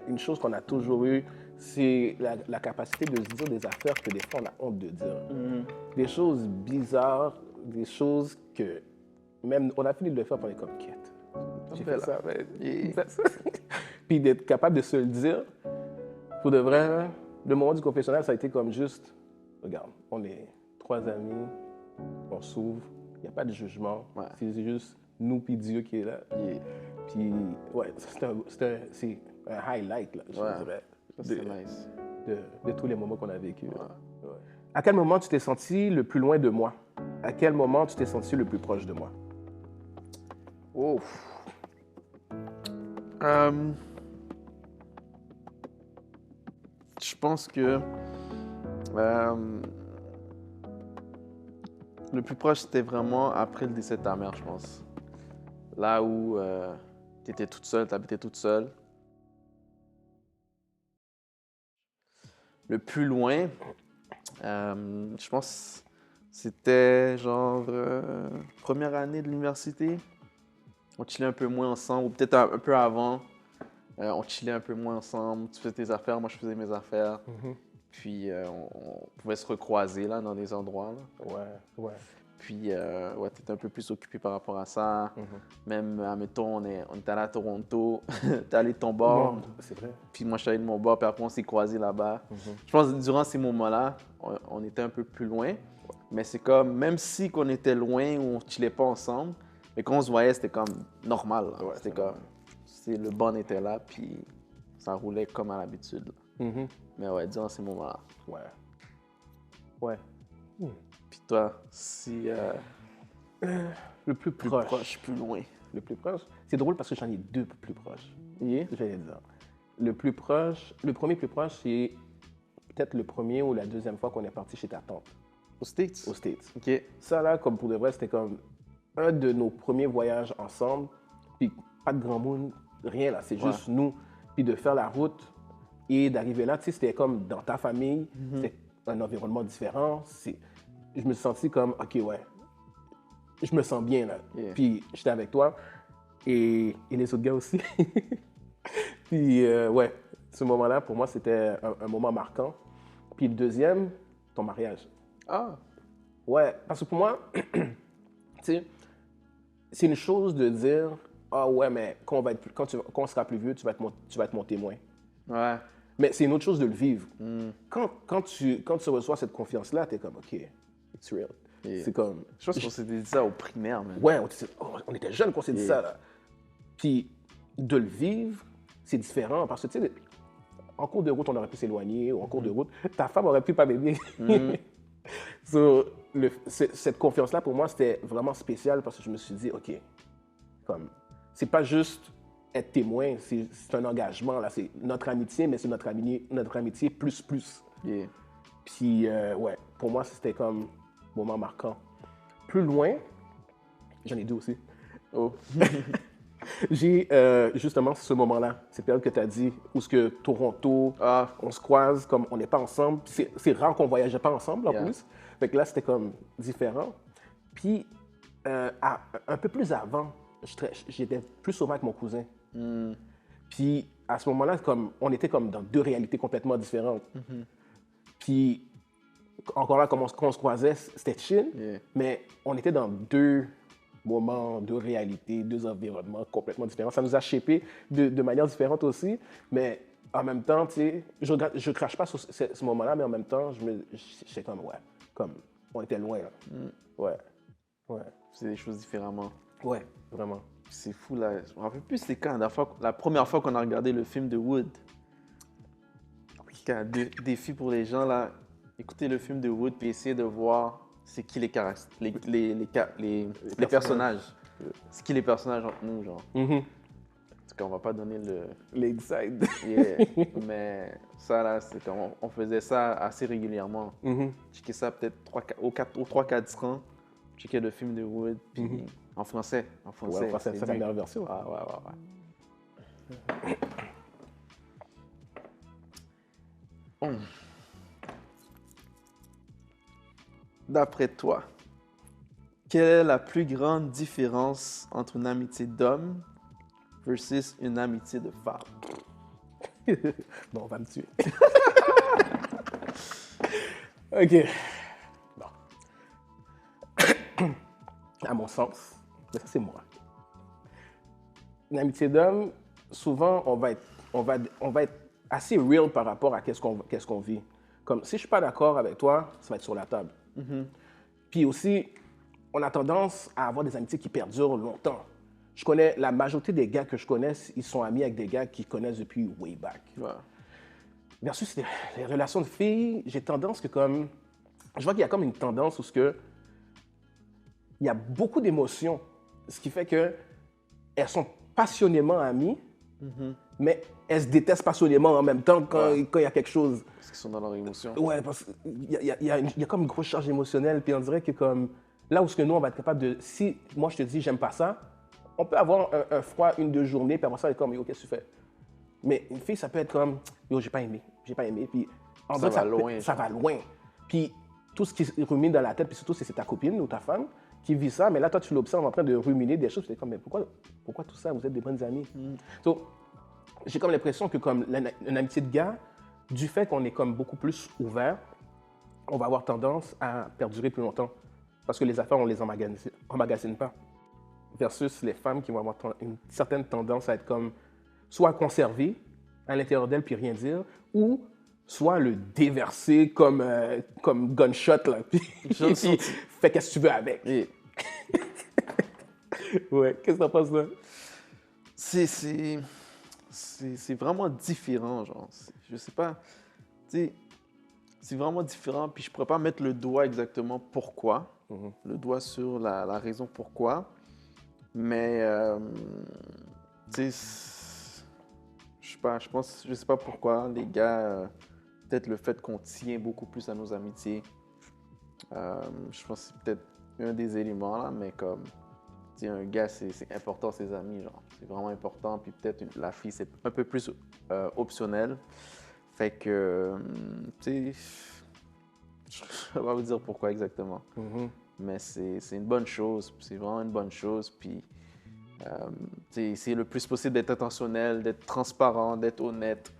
une chose qu'on a toujours eue, c'est la capacité de se dire des affaires que des fois on a honte de dire. Des choses bizarres, des choses que même on a fini de le faire pour les comme quête. J'ai fait ça, mais puis d'être capable de se le dire, pour de vrai, le moment du confessionnal, ça a été comme juste, regarde, on est 3 amis, on s'ouvre, il n'y a pas de jugement, c'est juste nous puis Dieu qui est là. Puis, ouais, c'est un highlight, là, je dirais, C'est nice. de tous les moments qu'on a vécu. Ouais. À quel moment tu t'es senti le plus loin de moi? À quel moment tu t'es senti le plus proche de moi? Oh. Je pense que le plus proche, c'était vraiment après le décès de ta mère, je pense. Là où tu étais toute seule, tu habitais toute seule. Le plus loin, je pense c'était genre première année de l'université. On chillait un peu moins ensemble, ou peut-être un peu avant. On chillait un peu moins ensemble. Tu faisais tes affaires, moi je faisais mes affaires. Puis on pouvait se recroiser là, dans des endroits. Là. Ouais. Puis ouais, tu étais un peu plus occupé par rapport à ça. Même, admettons, on est allé à Toronto, t'es allé de ton bord. C'est vrai. Puis moi je suis allé de mon bord, puis après on s'est croisés là-bas. Je pense que durant ces moments-là, on était un peu plus loin. Mais c'est comme, même si qu'on était loin ou on ne chillait pas ensemble, mais quand on se voyait, c'était comme normal. Là. C'était comme, le bond était là, puis ça roulait comme à l'habitude. Mais ouais, durant ces moments-là. Ouais. Puis toi, si... le plus proche. plus loin. Le plus proche. C'est drôle parce que j'en ai deux plus proches. Yeah. J'allais dire. Le premier plus proche, c'est peut-être le premier ou la deuxième fois qu'on est parti chez ta tante. Aux States? Aux States. OK. Ça, là, comme pour de vrai, c'était comme un de nos premiers voyages ensemble. Puis pas de grand monde, rien là. C'est juste nous. Puis de faire la route et d'arriver là, tu sais, c'était comme dans ta famille. C'était un environnement différent. Je me suis senti comme, OK, ouais, je me sens bien là. Puis j'étais avec toi et les autres gars aussi. Puis ouais, ce moment-là, pour moi, c'était un moment marquant. Puis le deuxième, ton mariage. Ah! Ouais, parce que pour moi, tu sais, c'est une chose de dire, ah ouais, mais quand on sera plus vieux, tu vas être mon témoin. Ouais. Mais c'est une autre chose de le vivre. Quand tu reçois cette confiance-là, t'es comme, OK, it's real. C'est comme... Je pense qu'on s'était dit ça au primaire, même. Ouais, on était jeunes quand on s'est dit ça, là. Puis de le vivre, c'est différent parce que, tu sais, en cours de route, on aurait pu s'éloigner, ou en cours de route, ta femme aurait pu pas m'aimer. So, cette confiance-là, pour moi, c'était vraiment spécial parce que je me suis dit, OK, comme, c'est pas juste être témoin, c'est un engagement, là, c'est notre amitié, mais c'est notre amitié plus. Yeah. Puis, ouais, pour moi, c'était comme moment marquant. Plus loin, j'en ai deux aussi. Oh. J'ai justement ce moment-là, cette période que tu as dit, où ce que Toronto, on se croise, comme on n'est pas ensemble. C'est rare qu'on voyageait pas ensemble en plus. Fait que là, c'était comme différent. Puis, un peu plus avant, j'étais plus souvent avec mon cousin. Puis, à ce moment-là, comme, on était comme dans deux réalités complètement différentes. Puis, encore là, quand on se croisait, c'était chill, mais on était dans deux moments, deux réalités, deux environnements complètement différents. Ça nous a shapés de manière différente aussi, mais en même temps, tu sais, je crache pas sur ce moment-là, mais en même temps, j'étais comme, ouais, comme, on était loin, là. Ouais. C'est des choses différemment. Ouais, vraiment. C'est fou, là. Je me rappelle plus c'était quand la première fois qu'on a regardé le film de Wood. Un défi pour les gens, là. Écoutez le film de Wood puis essayez de voir c'est qui les personnages. C'est qui les personnages entre nous, genre. En tout cas, on va pas donner l'inside. Mais ça, là, c'est comme on faisait ça assez régulièrement. Checker ça peut-être 3-4 ans. Checker le film de Wood, puis en français. Ouais, c'est la meilleure version. Ouais. D'après toi, quelle est la plus grande différence entre une amitié d'homme versus une amitié de femme? Bon, on va me tuer. OK. Bon. À mon sens, mais ça, c'est moi. Une amitié d'homme, souvent, on va être assez real par rapport à qu'est-ce qu'on vit. Comme, si je suis pas d'accord avec toi, ça va être sur la table. Puis aussi, on a tendance à avoir des amitiés qui perdurent longtemps. Je connais, la majorité des gars que je connais, ils sont amis avec des gars qu'ils connaissent depuis way back. Ouais. Versus les relations de filles, j'ai tendance que comme... Je vois qu'il y a comme une tendance où il y a beaucoup d'émotions, ce qui fait qu'elles sont passionnément amies, mais elles se détestent passionnément en même temps quand il y a quelque chose. Parce qu'ils sont dans leur émotion. Ouais, parce qu'il y a comme une grosse charge émotionnelle, puis on dirait que comme... Là où nous, on va être capable de... Si moi, je te dis, j'aime pas ça, on peut avoir un froid, 1-2 journées, puis après ça, être comme, yo, qu'est-ce que tu fais? Mais une fille, ça peut être comme, yo, j'ai pas aimé, puis on dirait que ça va loin. Puis tout ce qui rumine dans la tête, puis surtout, c'est ta copine ou ta femme qui vit ça, mais là, toi, tu l'observes en train de ruminer des choses, tu es comme, mais pourquoi tout ça? Vous êtes des bonnes amies. So, j'ai comme l'impression que comme une amitié de gars, du fait qu'on est comme beaucoup plus ouvert, on va avoir tendance à perdurer plus longtemps. Parce que les affaires, on les emmagasine pas. Versus les femmes qui vont avoir une certaine tendance à être comme, soit conserver à l'intérieur d'elle puis rien dire, ou soit le déverser comme gunshot, là, puis fais qu'est-ce que tu veux avec. Et Ouais, qu'est-ce que t'en penses, là? c'est vraiment différent, genre. Je sais pas. Tu sais, c'est vraiment différent, puis je pourrais pas mettre le doigt exactement pourquoi. Le doigt sur la raison pourquoi. Mais, tu sais, je sais pas pourquoi, les gars, peut-être le fait qu'on tient beaucoup plus à nos amitiés. Je pense que c'est peut-être un des éléments, là, mais comme, tu sais, un gars, c'est important, ses amis, genre. C'est vraiment important, puis peut-être la fille, c'est un peu plus optionnel. Fait que, tu sais, je ne vais pas vous dire pourquoi exactement. Mais c'est une bonne chose, c'est vraiment une bonne chose. Puis, c'est le plus possible d'être intentionnel, d'être transparent, d'être honnête,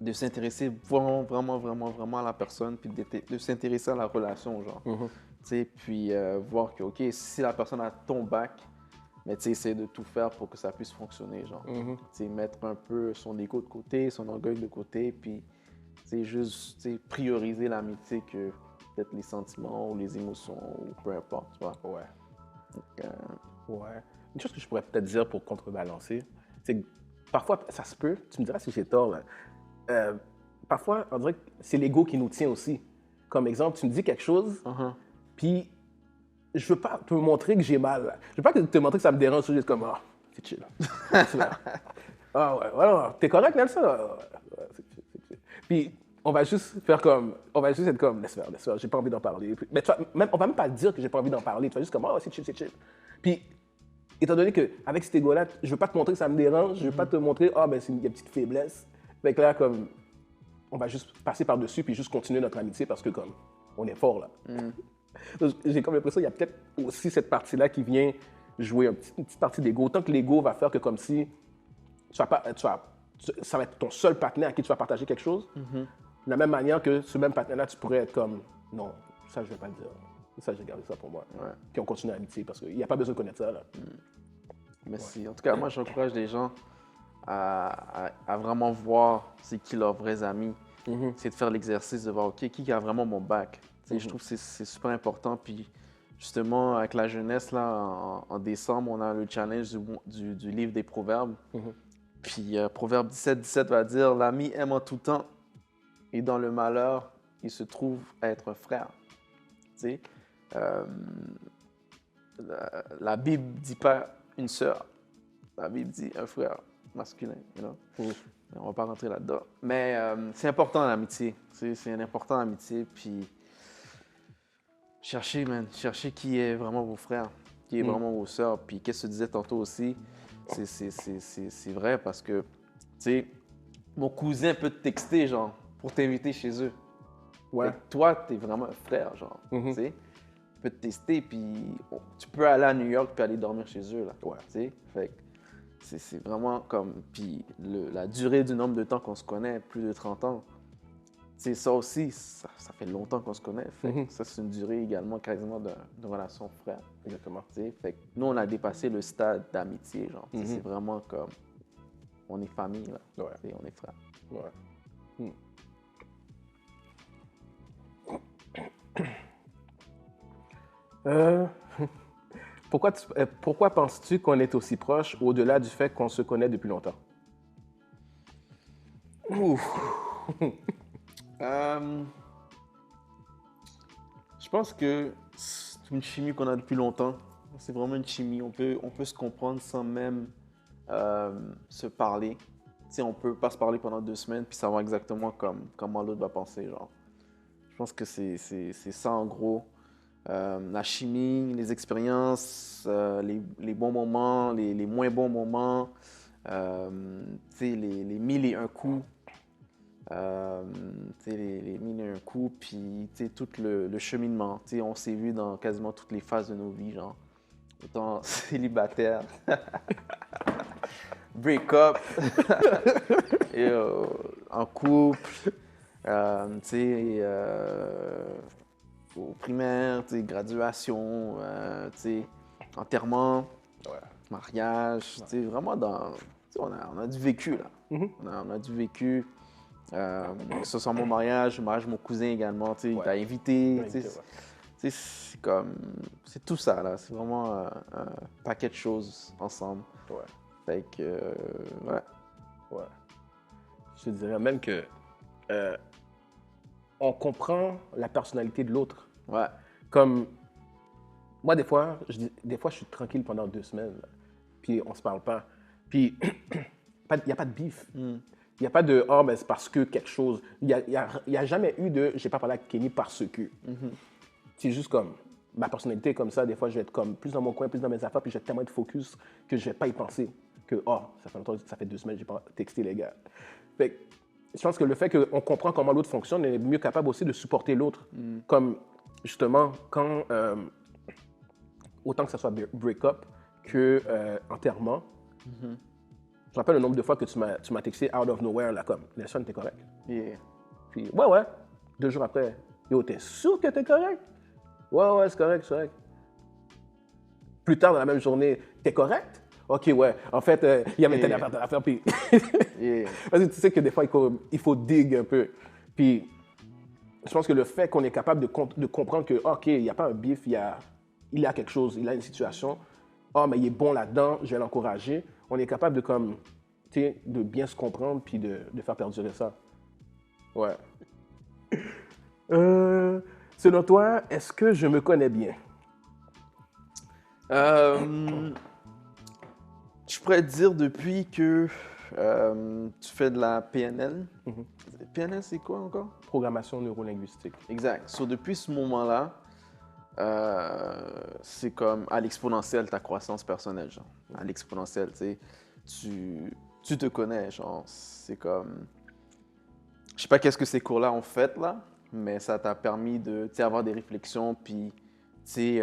de s'intéresser vraiment à la personne, puis de s'intéresser à la relation, genre. Puis voir que, OK, si la personne a ton bac, mais essayer de tout faire pour que ça puisse fonctionner, genre. Mettre un peu son ego de côté, son orgueil de côté, puis juste prioriser l'amitié que peut-être les sentiments ou les émotions ou peu importe, tu vois. Ouais. Donc, ouais. Une chose que je pourrais peut-être dire pour contrebalancer, c'est que parfois, ça se peut, tu me diras si j'ai tort, là. Parfois, on dirait que c'est l'ego qui nous tient aussi. Comme exemple, tu me dis quelque chose, puis je veux pas te montrer que j'ai mal. Là. Je veux pas te montrer que ça me dérange, juste comme, ah, c'est chill. Ah ouais, voilà, t'es correct, Nelson? Ouais, c'est chill. Puis, on va juste être comme, laisse faire, j'ai pas envie d'en parler. Mais tu vois, on va même pas dire que j'ai pas envie d'en parler, tu vas juste comme, oh, c'est chill. Puis, étant donné qu'avec cet ego-là, je veux pas te montrer que ça me dérange, je veux pas te montrer, ben, il y a une petite faiblesse. Fait que là, comme, on va juste passer par-dessus puis juste continuer notre amitié parce que, comme, on est fort, là. Donc, j'ai comme l'impression qu'il y a peut-être aussi cette partie-là qui vient jouer une petite partie d'ego. Autant que l'ego va faire que comme si ça va être ton seul partenaire à qui tu vas partager quelque chose. De la même manière que ce même partenaire-là, tu pourrais être comme, non, ça, je vais pas le dire. Ça, j'ai gardé ça pour moi. Ouais. Puis on continue l'amitié parce qu'il n'y a pas besoin de connaître ça, là. Merci. Ouais. En tout cas, moi, j'encourage les gens à vraiment voir c'est qui leurs vrais amis. C'est de faire l'exercice de voir, OK, qui a vraiment mon bac. Je trouve que c'est super important. Puis justement, avec la jeunesse, là, en décembre, on a le challenge du livre des Proverbes. Puis Proverbe 17 va dire, l'ami aime en tout temps et dans le malheur, il se trouve à être un frère. La Bible ne dit pas une sœur. La Bible dit un frère masculin. On ne va pas rentrer là-dedans. Mais c'est important l'amitié. C'est important l'amitié. Puis cherchez qui est vraiment vos frères, qui est vraiment vos sœurs. Puis qu'est-ce que tu disais tantôt aussi, c'est vrai parce que, tu sais, mon cousin peut te texter, genre, pour t'inviter chez eux. Ouais. Toi, t'es vraiment un frère, genre, tu sais. Il peut te tester, puis tu peux aller à New York puis aller dormir chez eux, là. Ouais. Tu sais, fait c'est vraiment comme... Puis la durée du nombre de temps qu'on se connaît, plus de 30 ans, c'est ça aussi, ça fait longtemps qu'on se connaît. Fait que ça, c'est une durée également quasiment de relation frère. Exactement. Fait que nous, on a dépassé le stade d'amitié, genre. C'est vraiment comme... On est famille, là. Ouais. On est frères. Ouais. Euh, pourquoi penses-tu qu'on est aussi proche au-delà du fait qu'on se connaît depuis longtemps? Je pense que c'est une chimie qu'on a depuis longtemps. C'est vraiment une chimie. On peut se comprendre sans même se parler. Tu sais, on peut pas se parler pendant 2 semaines puis savoir exactement comment l'autre va penser, genre. Je pense que c'est ça en gros. La chimie, les expériences, les bons moments, les moins bons moments, tu sais, les 1001 coups. Les mille et un coups, puis tout le cheminement. On s'est vu dans quasiment toutes les phases de nos vies, genre. Autant célibataire, break-up, et, en couple, au primaire, graduation, enterrement, mariage, vraiment dans... On a du vécu, là. On a du vécu. Que ce soit mon mariage, le mariage de mon cousin également, il t'a invité. C'est comme... C'est tout ça, là. C'est vraiment un paquet de choses ensemble. Ouais. Fait que... ouais. Ouais. Je te dirais même que on comprend la personnalité de l'autre. Ouais. Comme moi, des fois, je suis tranquille pendant 2 semaines, là, puis on se parle pas. Puis il n'y a pas de bif. Il n'y a pas de « Ah, mais c'est parce que quelque chose ». Il n'y a jamais eu de « J'ai pas parlé à Kenny parce que ». C'est juste comme ma personnalité est comme ça. Des fois, je vais être comme plus dans mon coin, plus dans mes affaires, puis je vais tellement être focus que je vais pas y penser. Que « Oh, ça fait longtemps, ça fait 2 semaines que j'ai pas texté les gars ». Fait que je pense que le fait qu'on comprend comment l'autre fonctionne, on est mieux capable aussi de supporter l'autre. Comme justement, quand autant que ce soit break-up que enterrement. Je me rappelle le nombre de fois que tu m'as texté out of nowhere, là, comme Nelson, t'es correct? Yeah. Puis, ouais. 2 jours après, yo, t'es sûr que t'es correct? Ouais, c'est correct, c'est correct. Plus tard dans la même journée, t'es correct? Ok, ouais. En fait, il y avait telle affaire, puis. Parce que tu sais que des fois, il faut dig un peu. Puis, je pense que le fait qu'on est capable de comprendre que, ok, il n'y a pas un bif, il y a quelque chose, il a une situation. Ah, mais il est bon là-dedans, je vais l'encourager. On est capable de, comme, de bien se comprendre puis de faire perdurer ça. Ouais. Selon toi, est-ce que je me connais bien? Je pourrais te dire depuis que tu fais de la PNL. PNL, c'est quoi encore? Programmation neurolinguistique. Exact. So, depuis ce moment-là, c'est comme à l'exponentielle ta croissance personnelle, genre. À l'exponentielle, tu sais. Tu te connais, genre. C'est comme... Je sais pas qu'est-ce que ces cours-là ont fait, là, mais ça t'a permis de, tu sais, avoir des réflexions, puis, tu sais,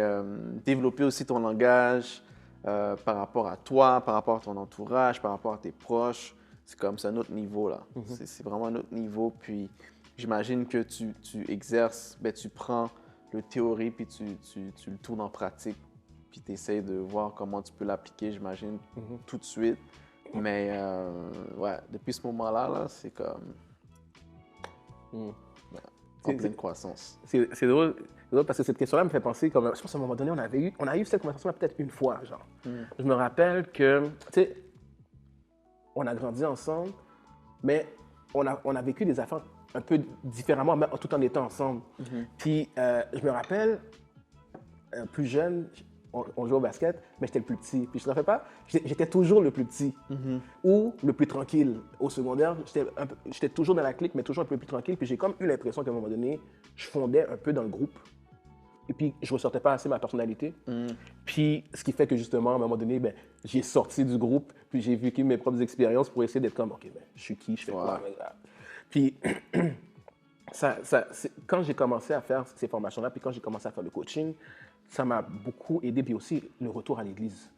développer aussi ton langage par rapport à toi, par rapport à ton entourage, par rapport à tes proches. C'est comme, c'est un autre niveau, là. C'est vraiment un autre niveau, puis j'imagine que tu exerces, ben, tu prends le théorie, puis tu le tournes en pratique, puis tu essaies de voir comment tu peux l'appliquer, j'imagine, tout de suite. Mais, ouais, depuis ce moment-là, là, c'est comme... en pleine croissance. C'est drôle parce que cette question-là me fait penser, comme, je pense qu'à un moment donné, on a eu cette conversation-là peut-être une fois, genre. Je me rappelle que, tu sais, on a grandi ensemble, mais on a vécu des affaires un peu différemment, mais tout en étant ensemble. Puis, je me rappelle, plus jeune, on jouait au basket, mais j'étais le plus petit. Puis je te rappelle pas, j'étais toujours le plus petit ou le plus tranquille. Au secondaire, j'étais toujours dans la clique, mais toujours un peu plus tranquille. Puis j'ai comme eu l'impression qu'à un moment donné, je fondais un peu dans le groupe. Et puis, je ne ressortais pas assez ma personnalité. Puis, ce qui fait que justement, à un moment donné, ben, j'ai sorti du groupe, puis j'ai vécu mes propres expériences pour essayer d'être comme, OK, ben, je suis qui, je fais quoi. Puis, quand j'ai commencé à faire ces formations-là, puis quand j'ai commencé à faire le coaching, ça m'a beaucoup aidé. Puis aussi, le retour à l'église.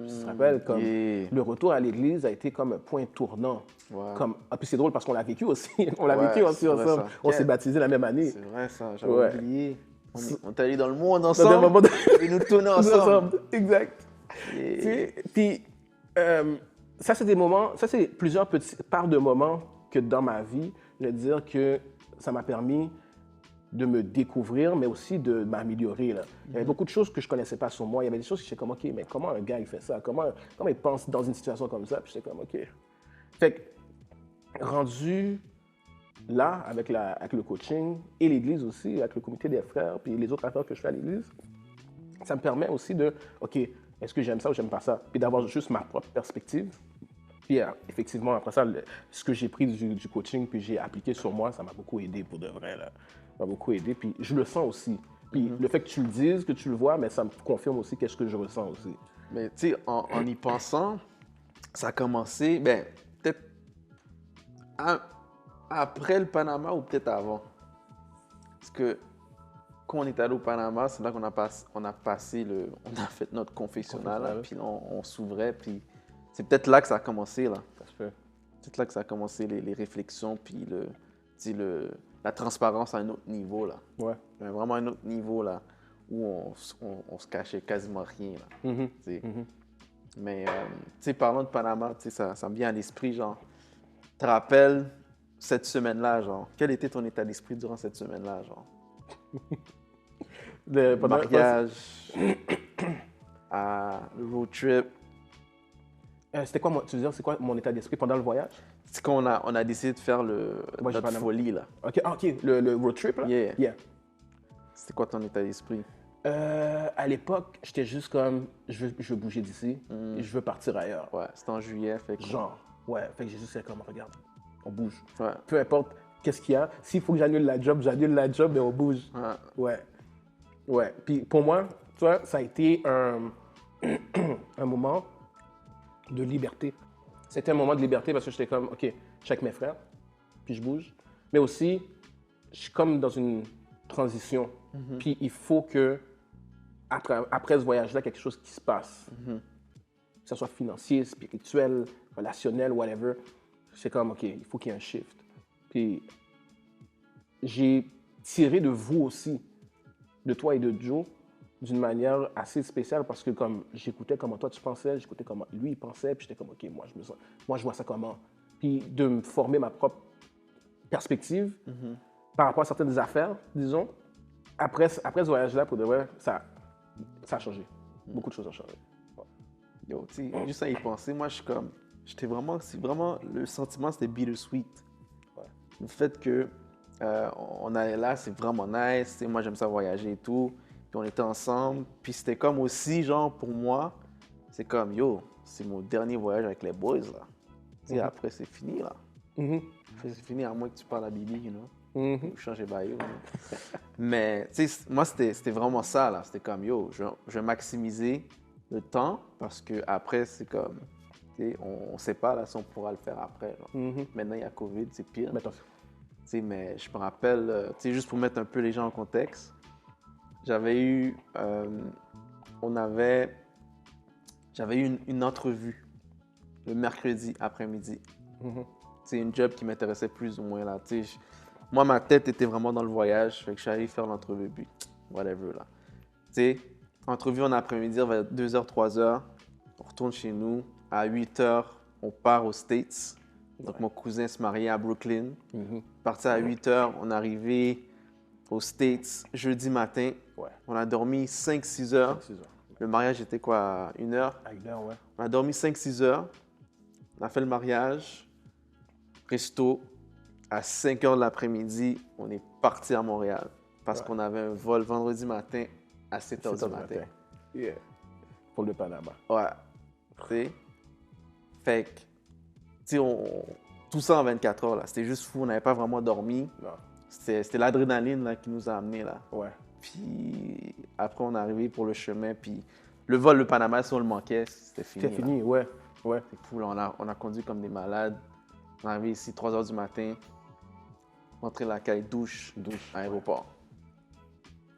Tu te rappelles, comme le retour à l'église a été comme un point tournant. Ouais. Puis c'est drôle parce qu'on l'a vécu aussi. On l'a Ouais, vécu aussi c'est vrai, ensemble. ça. On s'est baptisé la même année. C'est vrai, ça. J'avais Ouais. oublié. On est allé dans le monde Dans des ensemble. moments de- Et nous tournons ensemble. Exact. Et- Tu sais, puis, ça, c'est des moments, ça, c'est plusieurs petites parts de moments que dans ma vie, je veux dire que ça m'a permis de me découvrir, mais aussi de m'améliorer. Là. Il y avait beaucoup de choses que je ne connaissais pas sur moi. Il y avait des choses que j'étais comme, OK, mais comment un gars, il fait ça? Comment il pense dans une situation comme ça? Puis j'étais comme, OK. Fait que, rendu là, avec le coaching et l'Église aussi, avec le comité des frères, puis les autres affaires que je fais à l'Église, ça me permet aussi de, OK, est-ce que j'aime ça ou j'aime pas ça? Puis d'avoir juste ma propre perspective. Puis effectivement, après ça, ce que j'ai pris du coaching, puis j'ai appliqué sur moi, ça m'a beaucoup aidé pour de vrai. Là. Ça m'a beaucoup aidé, puis je le sens aussi. Puis le fait que tu le dises, que tu le vois, mais ça me confirme aussi qu'est-ce que je ressens aussi. Mais tu sais, en y pensant, ça a commencé, ben, peut-être après le Panama ou peut-être avant. Parce que quand on est allé au Panama, c'est là qu'on a, on a fait notre confessionnal, là, puis là, on s'ouvrait, puis c'est peut-être là que ça a commencé, là. Ça se fait. C'est là que ça a commencé, les réflexions, puis la transparence à un autre niveau, là. Ouais. Vraiment un autre niveau, là, où on se cachait quasiment rien, là. Mhm. Tu sais. Mhm. Mais, tu sais, parlant de Panama, tu sais, ça me vient à l'esprit, genre, te rappelles cette semaine-là, genre, quel était ton état d'esprit durant cette semaine-là, genre? Le mariage, le road trip. C'était quoi, tu veux dire, c'est quoi mon état d'esprit pendant le voyage? C'est qu'on a décidé de faire notre folie, là. OK, le road trip, là? Yeah. C'était quoi ton état d'esprit? À l'époque, j'étais juste comme, je veux bouger d'ici et je veux partir ailleurs. Ouais, c'était en juillet, fait que... Genre, ouais, fait que j'ai juste fait comme, regarde, on bouge. Ouais. Peu importe qu'est-ce qu'il y a, s'il faut que j'annule la job, j'annule la job, mais on bouge. Ouais. Ouais. Puis pour moi, tu vois, ça a été un moment de liberté. C'était un moment de liberté parce que j'étais comme, OK, je suis avec mes frères, puis je bouge. Mais aussi, je suis comme dans une transition. Puis il faut que, après ce voyage-là, quelque chose qui se passe. Que ce soit financier, spirituel, relationnel, whatever. C'est comme, OK, il faut qu'il y ait un shift. Puis j'ai tiré de vous aussi, de toi et de Joe, d'une manière assez spéciale parce que comme j'écoutais comment toi tu pensais, j'écoutais comment lui il pensait, puis j'étais comme OK, moi je vois ça comment. Puis de me former ma propre perspective par rapport à certaines affaires, disons. Après ce voyage-là, pour de vrai, ça a changé. Beaucoup de choses ont changé. Ouais. Yo, tu sais, juste à y penser, moi j'étais vraiment, le sentiment c'était bittersweet. Ouais. Le fait que on allait là, c'est vraiment nice, tu sais, moi j'aime ça voyager et tout. Puis on était ensemble. Puis c'était comme aussi, genre, pour moi, c'est comme, yo, c'est mon dernier voyage avec les boys, là. Tu sais, après, c'est fini, là. Après, c'est fini, à moins que tu parles à Bibi, you know. Ou changer baillot. Mais, tu sais, moi, c'était vraiment ça, là. C'était comme, yo, je vais maximiser le temps parce que après c'est comme, tu sais, on sait pas, là, si on pourra le faire après. Maintenant, il y a COVID, c'est pire. Mais je me rappelle, tu sais, juste pour mettre un peu les gens en contexte, j'avais eu une entrevue le mercredi après-midi. C'est une job qui m'intéressait plus ou moins là. Moi, ma tête était vraiment dans le voyage, fait que je suis allé faire l'entrevue, puis whatever là. Entrevue en après-midi vers 2h, 3h, on retourne chez nous. À 8h, on part aux States. Donc mon cousin se mariait à Brooklyn. Parti à 8h, on est arrivé aux States jeudi matin. On a dormi 5-6 heures. Le mariage était quoi, à 1h? À 1h, ouais. On a dormi 5-6 heures. On a fait le mariage. Resto. À 5h de l'après-midi, on est parti à Montréal. Parce qu'on avait un vol vendredi matin à 7h du matin. Yeah. Pour le Panama. Ouais. Tu sais? Fait que, tu sais, tout ça en 24 heures, là. C'était juste fou. On n'avait pas vraiment dormi. Non. C'était l'adrénaline là, qui nous a amenés là. Ouais. Puis après, on est arrivé pour le chemin. Puis le vol, le Panama, si on le manquait, c'était fini. C'était fini, ouais. C'est fou, là. On a conduit comme des malades. On est arrivé ici 3h du matin. Rentré la caille, douche, aéroport.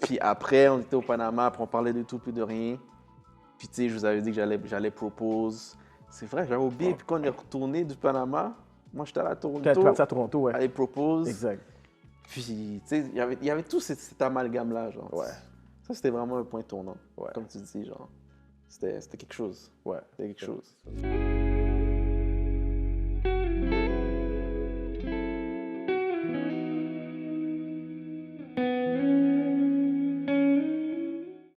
Puis après, on était au Panama. Après, on parlait de tout, plus de rien. Puis tu sais, je vous avais dit que j'allais propose. C'est vrai, j'avais oublié. Puis quand on est retourné du Panama, moi j'étais à Toronto. Quand tu es parti à Toronto, ouais. Aller propose. Exact. Puis tu sais, il y avait tout cet amalgame-là, genre. Ouais. Ça, c'était vraiment un point tournant. Ouais. Comme tu dis, genre. C'était quelque chose. Ouais. C'était quelque chose.